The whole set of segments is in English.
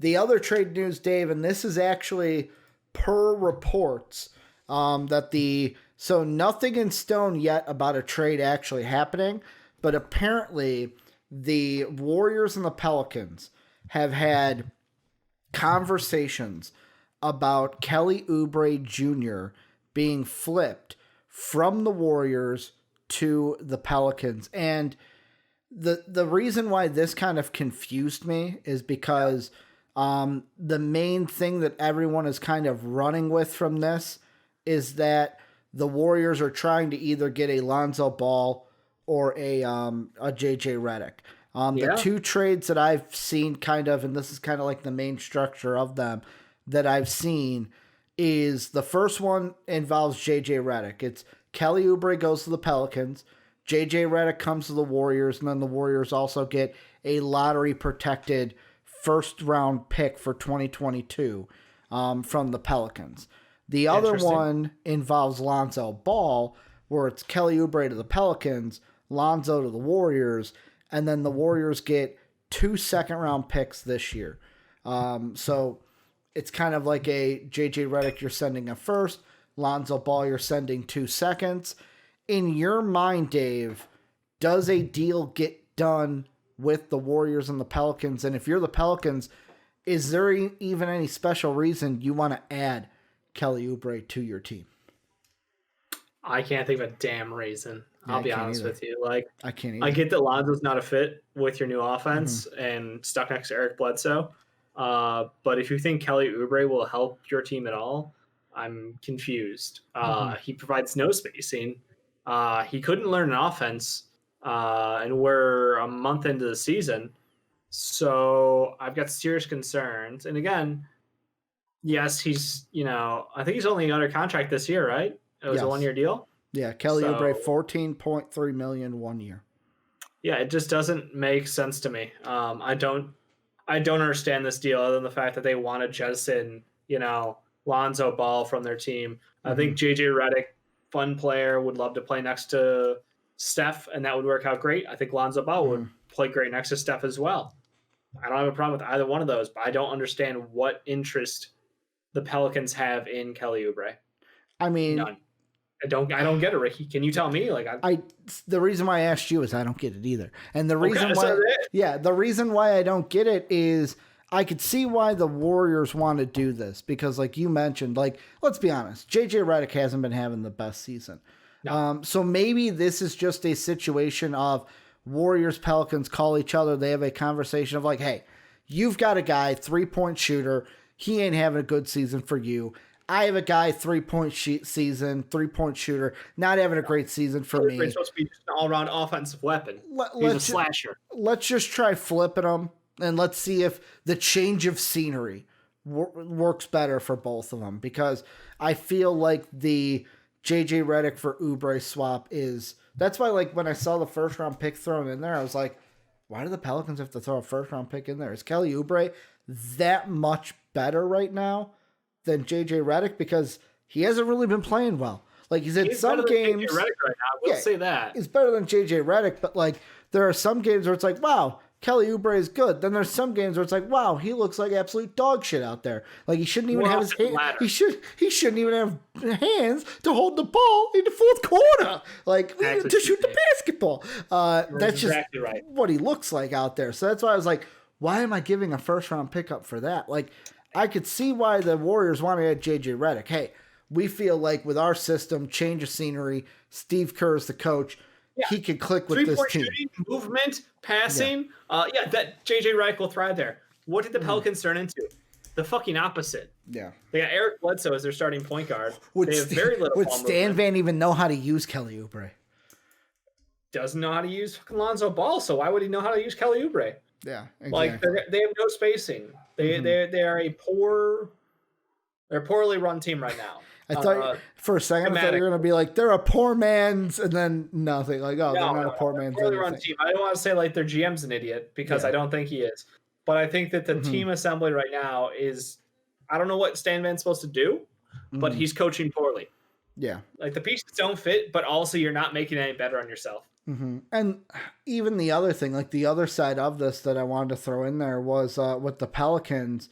The other trade news, Dave, and this is actually per reports, so nothing in stone yet about a trade actually happening, but apparently the Warriors and the Pelicans have had conversations about Kelly Oubre Jr. being flipped from the Warriors to the Pelicans. And the reason why this kind of confused me is because the main thing that everyone is kind of running with from this is that the Warriors are trying to either get a Lonzo Ball or a JJ Redick. The two trades that I've seen kind of, and this is kind of like the main structure of them that I've seen, is the first one involves JJ Redick. It's Kelly Oubre goes to the Pelicans, JJ Redick comes to the Warriors, and then the Warriors also get a lottery protected first round pick for 2022 from the Pelicans. The other one involves Lonzo Ball, where it's Kelly Oubre to the Pelicans, Lonzo to the Warriors, and then the Warriors get 2 second-round picks this year. So it's kind of like a JJ Redick, you're sending a first, Lonzo Ball, you're sending 2 seconds. In your mind, Dave, does a deal get done with the Warriors and the Pelicans? And if you're the Pelicans, is there even any special reason you want to add Kelly Oubre to your team? I can't think of a damn reason. I'll be honest with you. Like, I can't either. I get that Lonzo's not a fit with your new offense and stuck next to Eric Bledsoe. But if you think Kelly Oubre will help your team at all, I'm confused. He provides no spacing. He couldn't learn an offense, and we're a month into the season. So I've got serious concerns. And again, yes, he's, I think he's only under contract this year, right? It was a 1-year deal. Yeah, Kelly Oubre, $14.3 million 1 year. Yeah, it just doesn't make sense to me. I don't understand this deal other than the fact that they want to jettison, Lonzo Ball from their team. I think JJ Redick, fun player, would love to play next to Steph, and that would work out great. I think Lonzo Ball would play great next to Steph as well. I don't have a problem with either one of those, but I don't understand what interest the Pelicans have in Kelly Oubre. I mean, none. I don't get it, Ricky. Can you tell me? The reason why I asked you is I don't get it either. And the reason why I don't get it is I could see why the Warriors want to do this because, like you mentioned, let's be honest, JJ Redick hasn't been having the best season. No. So maybe this is just a situation of Warriors, Pelicans call each other. They have a conversation of hey, you've got a guy, 3-point shooter. He ain't having a good season for you. I have a guy, 3-point season, 3-point shooter, not having a great season for me. He's supposed to be just an all-around offensive weapon. He's a slasher. Let's just try flipping him, and let's see if the change of scenery works better for both of them. Because I feel like the JJ Redick for Oubre swap that's why when I saw the first-round pick thrown in there, I was like, why do the Pelicans have to throw a first-round pick in there? Is Kelly Oubre that much better right now than JJ Redick? Because he hasn't really been playing well. He's in some games. JJ Redick right now. We'll say that. He's better than JJ Redick, but there are some games where it's wow, Kelly Oubre is good. Then there's some games where it's wow, he looks like absolute dog shit out there. He shouldn't even have his hands. He shouldn't even have hands to hold the ball in the fourth quarter. To shoot the basketball. That's just exactly right. What he looks like out there. So that's why I was why am I giving a first round pickup for that? I could see why the Warriors want to add JJ Redick. Hey, we feel with our system, change of scenery, Steve Kerr is the coach. Yeah. He can click with this team. Shooting, movement, passing. That JJ Redick will thrive there. What did the Pelicans turn into? The fucking opposite. Yeah. They got Eric Bledsoe as their starting point guard. They have very little Would Stan Van even know how to use Kelly Oubre? Doesn't know how to use Lonzo Ball, so why would he know how to use Kelly Oubre? Yeah, exactly. They have no spacing. They are they're a poorly run team right now. I thought for a second you were going to be they're a poor man's, and then nothing. They're not a poor man's. Poorly run team. I don't want to say their GM's an idiot because I don't think he is, but I think that the team assembly right now is, I don't know what Stan Van's supposed to do, but he's coaching poorly. Yeah, the pieces don't fit, but also you're not making it any better on yourself. And even the other thing, like the other side of this that I wanted to throw in there was with the Pelicans.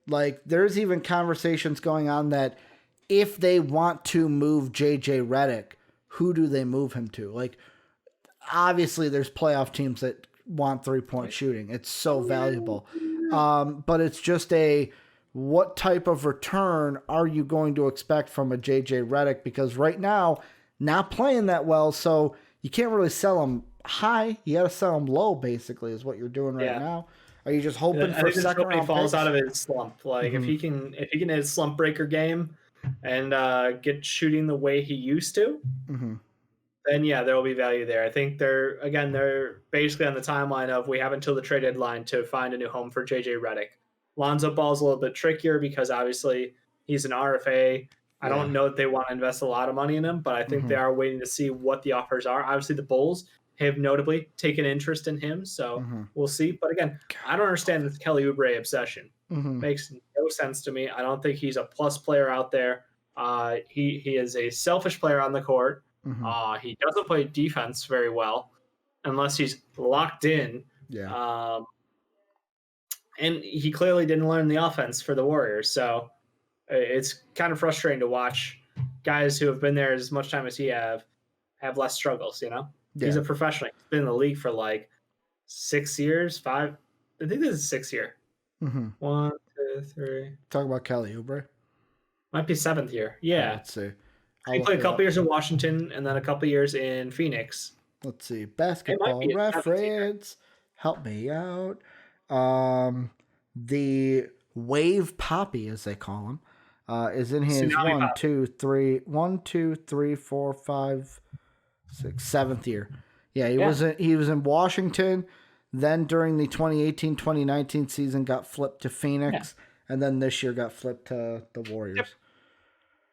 Like, there's even conversations going on that if they want to move JJ Redick, who do they move him to? Like, obviously, there's playoff teams that want 3-point shooting. It's so valuable. But it's just what type of return are you going to expect from a JJ Redick? Because right now, not playing that well, so you can't really sell him high. You got to sell him low, basically, is what you're doing right now. Are you just hoping for second round picks? He falls out of his slump. Like if he can hit his slump breaker game and get shooting the way he used to, then yeah, there will be value there. I think they're basically on the timeline of we have until the trade deadline to find a new home for JJ Redick. Lonzo Ball's a little bit trickier because obviously he's an RFA. I don't know that they want to invest a lot of money in him, but I think they are waiting to see what the offers are. Obviously, the Bulls have notably taken interest in him, so we'll see. But again, I don't understand this Kelly Oubre obsession. Makes no sense to me. I don't think he's a plus player out there. He is a selfish player on the court. He doesn't play defense very well unless he's locked in. And he clearly didn't learn the offense for the Warriors, so it's kind of frustrating to watch guys who have been there as much time as he have less struggles, you know? He's a professional. He's been in the league for like 6 years, 5. I think this is 6th year. 1, 2, 3. Talk about Kelly Oubre. Might be 7th year. Yeah. Let's see. He played a couple years in Washington and then a couple years in Phoenix. Let's see. Basketball reference. Help me out. The Wave Poppy, as they call him, is in his 1, 2, 3, 4, 5, 6, 7th year. Yeah, he was in Washington. Then during the 2018-2019 season, got flipped to Phoenix, and then this year got flipped to the Warriors. Yep.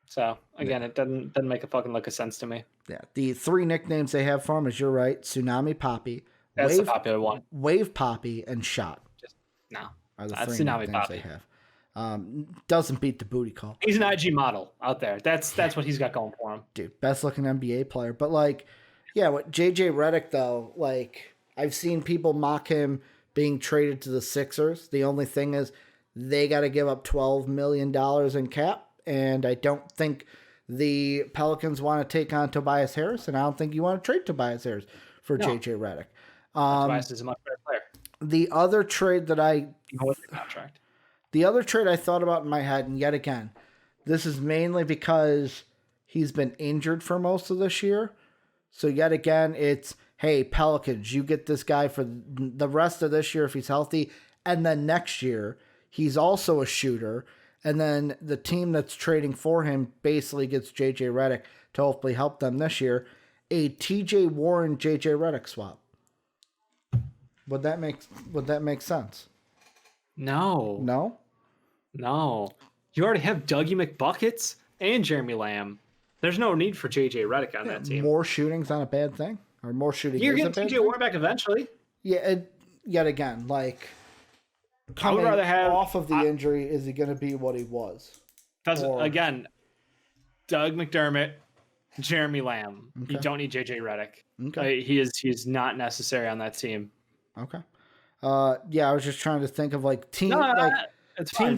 So again, it doesn't make a fucking lick of sense to me. Yeah, the 3 nicknames they have for him is, you're right, Tsunami Poppy, that's the popular one. Wave Poppy, and Shot. Are the 3 Tsunami nicknames Poppy. they have. Doesn't beat the booty call. He's an IG model out there. That's what he's got going for him. Dude, best looking NBA player. But what JJ Redick though, I've seen people mock him being traded to the Sixers. The only thing is they got to give up $12 million in cap, and I don't think the Pelicans want to take on Tobias Harris, and I don't think you want to trade Tobias Harris for JJ Redick. Tobias is a much better player. The other trade that contract. The other trade I thought about in my head, and yet again, this is mainly because he's been injured for most of this year. So yet again, it's, hey, Pelicans, you get this guy for the rest of this year if he's healthy, and then next year he's also a shooter, and then the team that's trading for him basically gets JJ Redick to hopefully help them this year. A TJ Warren JJ Redick swap. Would that make sense? No. You already have Dougie McBuckets and Jeremy Lamb. There's no need for JJ Redick on that team. More shooting's not a bad thing, or more shooting. You're getting TJ Warren back eventually. Yeah. Yet again, I would rather have off of the injury. Is he going to be what he was? Again, Doug McDermott, Jeremy Lamb. Okay. You don't need JJ Redick. Okay. He is not necessary on that team. Okay. I was just trying to think of teams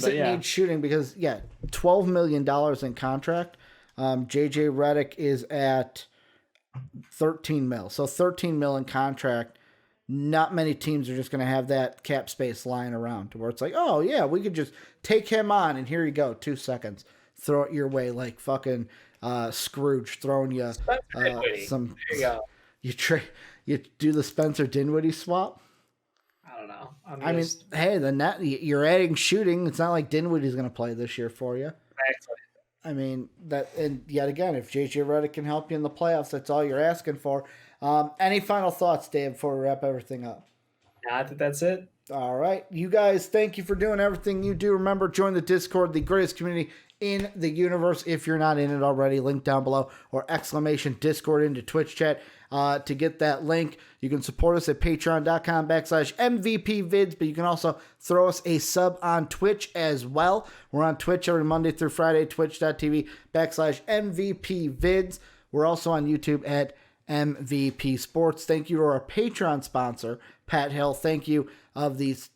that need shooting because $12 million in contract. JJ Redick is at 13 mil. So 13 mil in contract. Not many teams are just going to have that cap space lying around to where it's oh yeah, we could just take him on and here you go, 2 seconds, throw it your way like fucking Scrooge throwing you some. There you go. You do the Spencer Dinwiddie swap. I don't know. I mean, hey, you're adding shooting. It's not like Dinwiddie's going to play this year for you. Exactly. I mean, and yet again, if JJ Redick can help you in the playoffs, that's all you're asking for. Any final thoughts, Dave, before we wrap everything up? I think that's it. All right. You guys, thank you for doing everything you do. Remember, join the Discord, the greatest community in the universe. If you're not in it already, link down below, or ! Discord into Twitch chat. To get that link, you can support us at patreon.com/MVPvids, but you can also throw us a sub on Twitch as well. We're on Twitch every Monday through Friday, twitch.tv/MVPvids. We're also on YouTube at MVP Sports. Thank you to our Patreon sponsor, Pat Hill. Thank you of these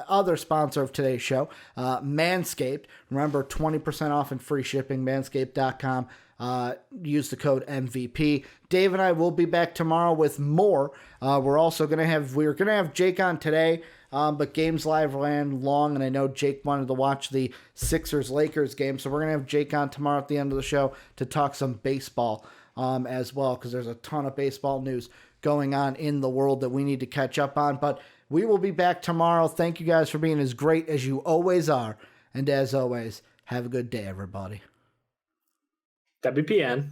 other sponsor of today's show, Manscaped. Remember, 20% off and free shipping, manscaped.com. Use the code MVP. Dave and I will be back tomorrow with more. We're going to have Jake on today, but games live ran long, and I know Jake wanted to watch the Sixers-Lakers game, so we're going to have Jake on tomorrow at the end of the show to talk some baseball as well, because there's a ton of baseball news going on in the world that we need to catch up on. But we will be back tomorrow. Thank you guys for being as great as you always are. And as always, have a good day, everybody. WPN.